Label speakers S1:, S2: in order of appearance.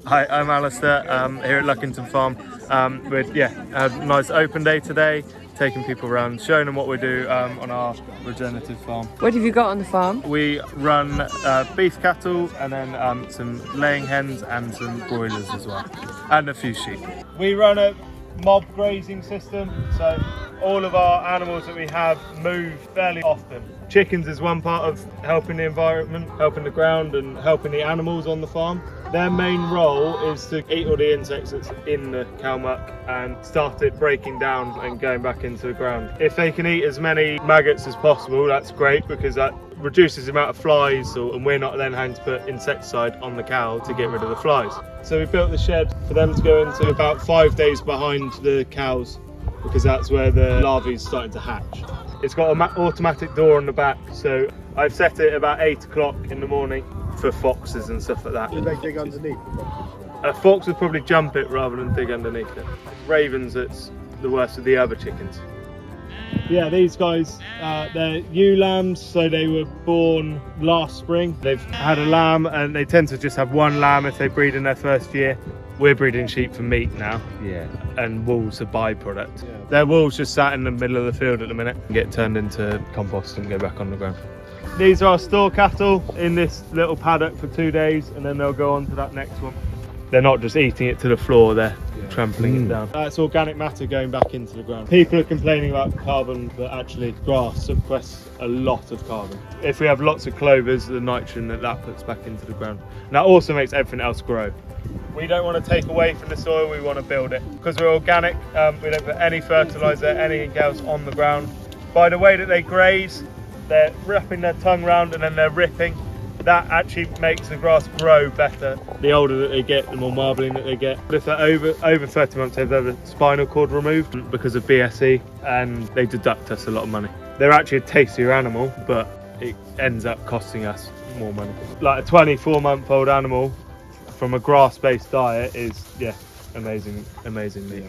S1: Hi, I'm Alasdair here at Luckington Farm. We're a nice open day today, taking people around, showing them what we do on our regenerative farm.
S2: What have you got on the farm?
S1: We run beef cattle and then some laying hens and some broilers as well, and a few sheep. We run a mob grazing system, so all of our animals that we have move fairly often. Chickens is one part of helping the environment, helping the ground and helping the animals on the farm. Their main role is to eat all the insects that's in the cow muck and start it breaking down and going back into the ground. If they can eat as many maggots as possible, that's great because that reduces the amount of flies, and we're not then having to put insecticide on the cow to get rid of the flies. So we built the shed for them to go into about 5 days behind the cows because that's where the larvae is starting to hatch. It's got an automatic door on the back, so I've set it about 8 o'clock in the morning for foxes and stuff like that.
S3: Do they dig underneath the foxes?
S1: A fox would probably jump it rather than dig underneath it. Ravens, it's the worst of the other chickens. Yeah, these guys, they're ewe lambs, so they were born last spring. They've had a lamb and they tend to just have one lamb if they breed in their first year. We're breeding sheep for meat now, and wool's a byproduct. Yeah. Their wool's just sat in the middle of the field at the minute and get turned into compost and go back on the ground. These are store cattle in this little paddock for 2 days, and then they'll go on to that next one. They're not just eating it to the floor, they're trampling it down. It's organic matter going back into the ground. People are complaining about carbon, but actually grass sequesters a lot of carbon. If we have lots of clovers, the nitrogen that puts back into the ground. And that also makes everything else grow. We don't want to take away from the soil, we want to build it. Because we're organic, we don't put any fertiliser, anything else on the ground. By the way that they graze, they're wrapping their tongue round and then they're ripping. That actually makes the grass grow better. The older that they get, the more marbling that they get. But if they're over 30 months, they've had the spinal cord removed because of BSE, and they deduct us a lot of money. They're actually a tastier animal, but it ends up costing us more money. Like a 24-month-old animal from a grass-based diet is, amazing meat.